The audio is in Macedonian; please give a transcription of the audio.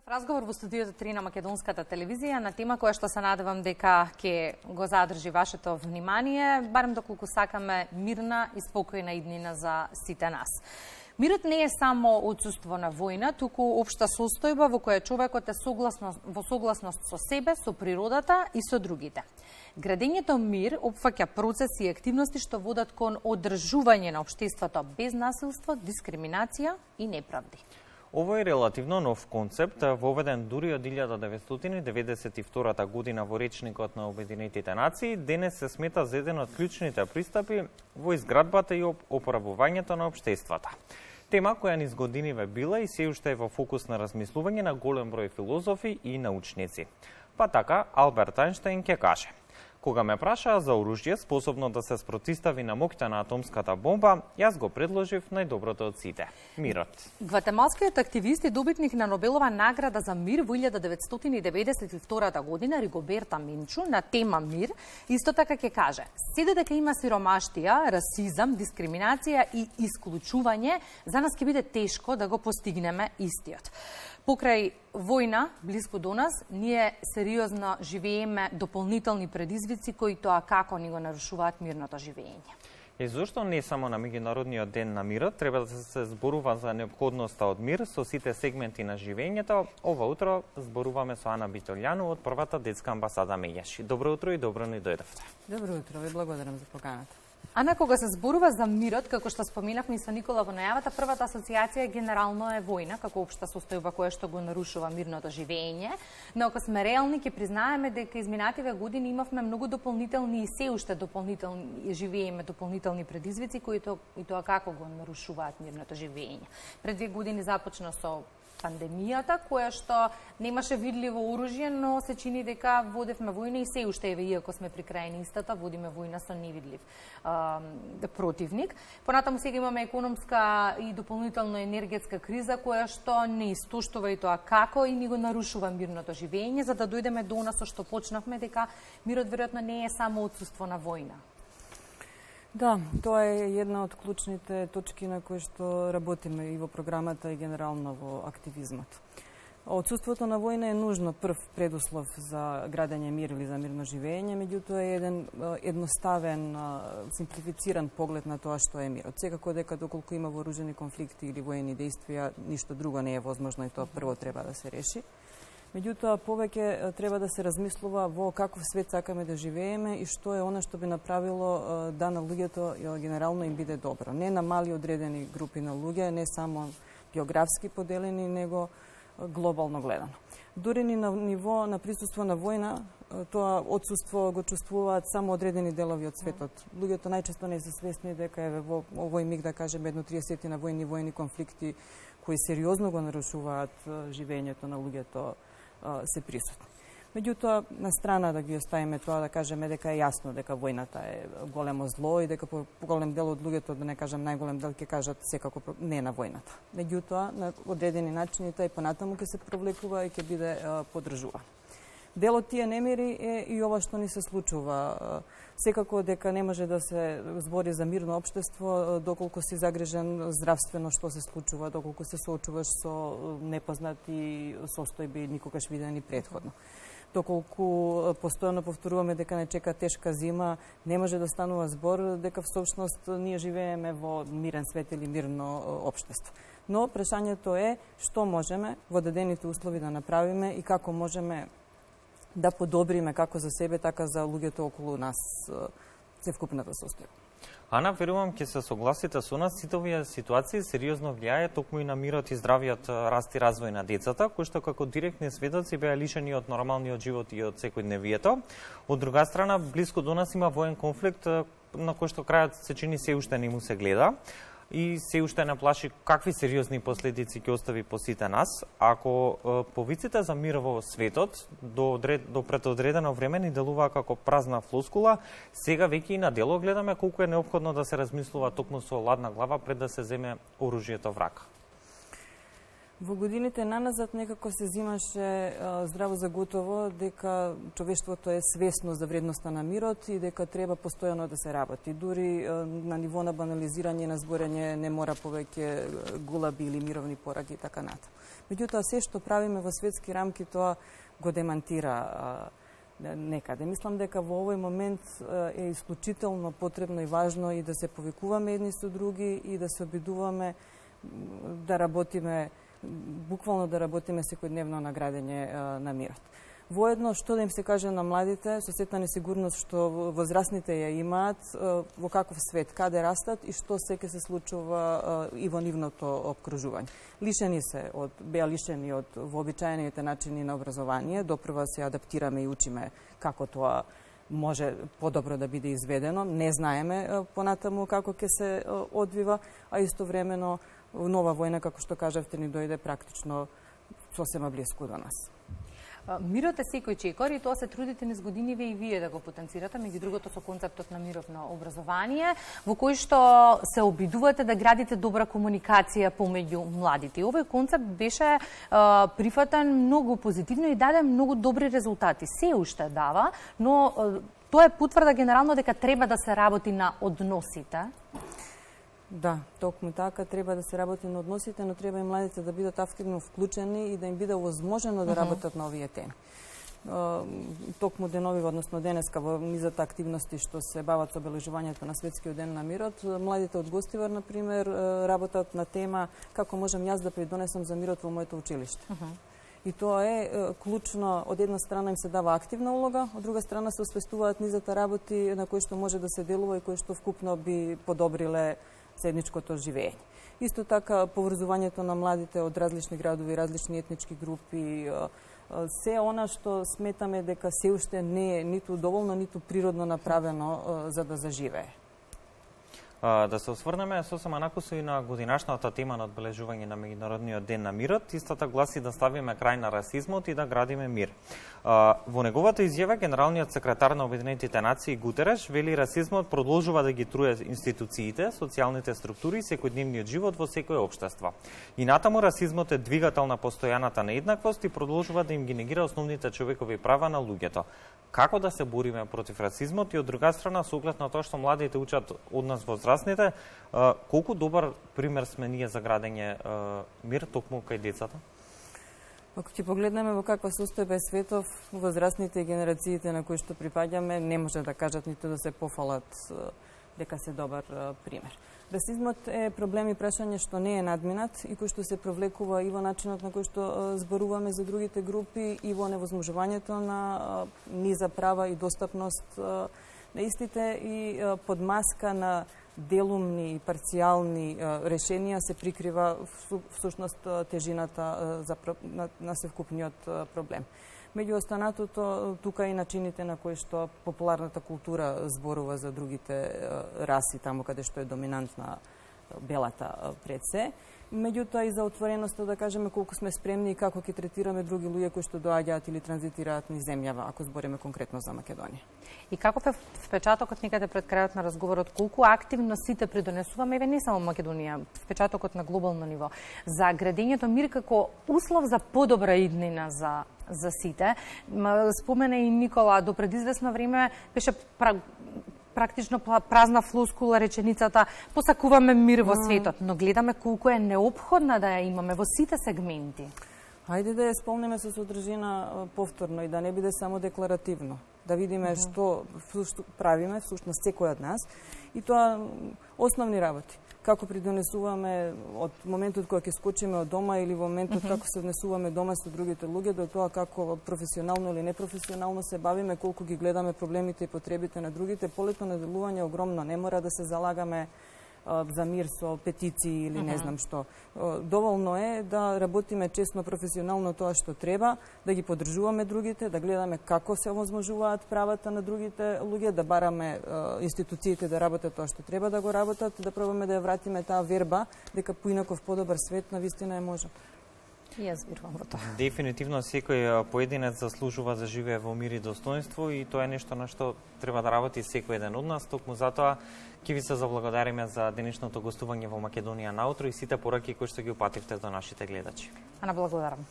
Разговор во студиото 3 на Македонската телевизија на тема која што се надевам дека ќе го задржи вашето внимание, барем доколку сакаме мирна и спокојна иднина за сите нас. Мирот не е само отсуство на војна, туку општа состојба во која човекот е во согласност со себе, со природата и со другите. Градењето мир опфаќа процеси и активности што водат кон одржување на општеството без насилство, дискриминација и неправди. Ово е релативно нов концепт, воведен дури од 1992 година во речникот на Обединетите нации, денес се смета за еден од клучните пристапи во изградбата и опорабувањето на општествата. Тема која низ годиниве била и се уште е во фокус на размислување на голем број филозофи и научници. Па така, Алберт Ајнштајн ќе каже: кога ме прашаа за оружје способно да се спротистави на моќта на атомската бомба, јас го предложив најдоброто од сите – мирот. Гватемалскиот активист и добитник на Нобелова награда за мир во 1992 година Ригоберта Менчу на тема мир исто така ќе каже: се додека има сиромаштија, расизам, дискриминација и исклучување, за нас ќе биде тешко да го постигнеме истиот. Покрај војна, близко до нас, ние сериозно живееме дополнителни предизвици кои тоа како ни го нарушуваат мирното живење. И зошто не само на меѓународниот ден на мирот треба да се зборува за неопходноста од мир со сите сегменти на живењето? Ова утро зборуваме со Ана Битолјану од првата детска амбасада Меѓаши. Добро утро и добро ни дојдовте. Добро утро, ви благодарам за поканата. Ана, кога се зборува за мирот, како што споминавме и со Никола во најавата, првата асоциација генерално е војна, како општа состојба која што го нарушува мирното живење. Но ако сме реални, ќе признаеме дека изминативе години имавме многу дополнителни и се уште дополнителни живееме дополнителни предизвици кои и тоа како го нарушуваат мирното живење. Пред 2 години започна со пандемијата, која што немаше видливо оружје, но се чини дека водевме војна и се уште еве, иако сме при крај на истата, водиме војна со невидлив противник. Понатаму сега имаме економска и дополнително енергетска криза, која што не истоштува и тоа како и ни го нарушува мирното живење, за да дојдеме до нас со што почнавме, дека мирот веројатно не е само отсуство на војна. Да, тоа е една од клучните точки на кои што работиме и во програмата и генерално во активизмот. Отсуството на војна е нужно прв предуслов за градење мир или за мирно живење, меѓутоа е еден едноставен, симплифициран поглед на тоа што е мирот. Секако дека доколку има вооружени конфликти или воени действија, ништо друго не е возможно и тоа прво треба да се реши. Меѓутоа, повеќе треба да се размислува во каков свет сакаме да живееме и што е она што би направило да на луѓето генерално им биде добро. Не на мали одредени групи на луѓе, не само географски поделени, него глобално гледано. Дури ни на ниво на присуство на војна, тоа отсуство го чувствуваат само одредени делови од светот. Луѓето најчесто не се свесни дека еве во овој миг, да кажеме, 30 на војни конфликти кои сериозно го нарушуваат живењето на луѓето се присутни. Меѓутоа, на страна да ги оставиме тоа, да кажеме дека е јасно дека војната е големо зло и дека по голем дел од луѓето, да не кажам најголем дел, ќе кажат секако не на војната. Меѓутоа, на одредени начини тоа и понатаму ќе се провлекува и ќе биде поддржува. Дел од тие немири е и ова што ни се случува. Секако дека не може да се збори за мирно општество доколку си загрижен здравствено што се случува, доколку се соочуваш со непознати состојби никогаш видени претходно. Доколку постојано повторуваме дека не чека тешка зима, не може да станува збор дека всушност ние живееме во мирен свет или мирно општество. Но прашањето е што можеме во дадените услови да направиме и како можеме да подобриме како за себе, така за луѓето околу нас цевкупната состојба. Ана, верувам ќе се согласите со нас, сите овие ситуации сериозно влијаат токму и на мирот и здравиот раст и развој на децата, кои што како директни сведоци беа лишени од нормалниот живот и од секојдневието. Од друга страна, близко до нас има воен конфликт на кој што крајот се чини се уште не му се гледа и се уште не плаши какви сериозни последици ќе остави по сите нас. Ако повиците за мир во светот до предодредено време ни делува како празна флоскула, сега веќе и на дело гледаме колку е неопходно да се размислува токму со ладна глава пред да се земе оружјето в рака. Во годините наназад некако се зимаше здраво за готово дека човештвото е свесно за вредноста на мирот и дека треба постојано да се работи. Дури на ниво на банализирање на зборење не мора повеќе гулаби или мировни пораки и така натаму. Меѓутоа, се што правиме во светски рамки, тоа го демантира некаде. Мислам дека во овој момент е исклучително потребно и важно и да се повикуваме едни со други и да се обидуваме да работиме, буквално да работиме секојдневно на градење на мирот. Воедно, што да им се каже на младите, со сета несигурност што возрастните ја имаат, во каков свет, каде растат и што се ќе се случува и во нивното обкружување. Беа лишени од вообичаените начини на образование, допрва се адаптираме и учиме како тоа може подобро да биде изведено. Не знаеме понатаму како ќе се одвива, а истовремено нова војна, како што кажавте, ни дојде практично сосема близко до нас. Мирот е секој чекор и тоа се трудите низ годиниве и вие да го потенцирате, меѓу другото со концептот на мировно образование, во кој што се обидувате да градите добра комуникација помеѓу младите. И овој концепт беше прифатен многу позитивно и даде многу добри резултати. Се уште дава, но тоа е потврда генерално дека треба да се работи на односите. Да, токму така, треба да се работи на односите, но треба и младите да бидат активно вклучени и да им биде возможено да работат на овие теми. Токму денови, односно денеска, во низата активности што се бават со обележувањето на Светскиот ден на мирот, младите од Гостивар, например, работат на тема како можам јас да придонесам за мирот во моето училиште. И тоа е клучно, од една страна им се дава активна улога, од друга страна се освестуваат низата работи на кои што може да се делува и кои што вкупно би подобриле заедничкото живење. Исто така, поврзувањето на младите од различни градови, различни етнички групи, се она што сметаме дека се уште не е ниту доволно, ниту природно направено за да заживее. Да се осврнеме сосема накусо и на годинашната тема на одбележување на Меѓународниот ден на мирот. Истата гласи да ставиме крај на расизмот и да градиме мир. Во неговата изјава генералниот секретар на Обединетите нации Гутереш вели расизмот продолжува да ги труе институциите, социјалните структури и секојдневниот живот во секое општество. И натаму расизмот е двигател на постојаната нееднаквост и продолжува да им ги негира основните човекови права на луѓето. Како да се бориме против расизмот и од друга страна, со оглед на тоа што младите учат од нас возрастните, колку добар пример сме ние за градење мир токму кај децата? Ако ќе погледнеме во каква состојба е светов, возрастните и генерациите на кои што припаѓаме не може да кажат ниту да се пофалат дека се добар пример. Расизмот е проблем и прашање што не е надминат и кој што се провлекува и во начинот на кој што зборуваме за другите групи и во невозможувањето на низа права и достапност на истите и под маска на делумни и парцијални решенија се прикрива всушност тежината на севкупниот проблем. Меѓу останатото, тука и начините на кои што популарната култура зборува за другите раси, таму каде што е доминантна белата пред се. Меѓутоа и за отвореноста да кажеме колку сме спремни и како ќе третираме други луѓе кои што доаѓаат или транзитираат низ земјава, ако збориме конкретно за Македонија. И каков е впечатокот некаде пред крајот на разговорот, колку активно сите придонесуваме, еве не само Македонија, впечатокот на глобално ниво, за градењето мир како услов за подобра иднина за сите. Спомена и Никола, до пред известно време беше практично празна флоскула реченицата посакуваме мир во светот, но гледаме колку е неопходна да ја имаме во сите сегменти. Хајде да ја спомнеме со содржина повторно и да не биде само декларативно. Да видиме што правиме, всушност секој од нас, и тоа основни работи. Како придонесуваме од моментот кога ќе скочиме од дома или во моментот како се внесуваме дома со другите луѓе, до тоа како професионално или непрофесионално се бавиме, колку ги гледаме проблемите и потребите на другите. Полето на делување е огромно, не мора да се залагаме за мир со петиции или не знам што. Доволно е да работиме честно, професионално тоа што треба, да ги поддржуваме другите, да гледаме како се овозможуваат правата на другите луѓе, да бараме институциите да работат тоа што треба да го работат, да пробаме да ја вратиме таа верба дека поинаков подобар свет на вистина е може. И јас верувам во тоа. Дефинитивно секој поединец заслужува да живее во мир и достоинство и тоа е нешто на што треба да работи секој еден од нас. Токму затоа ќе ви се заблагодариме за денешното гостување во Македонија наутро и сите пораки кои што ги упативте до нашите гледачи. Ана, благодарам.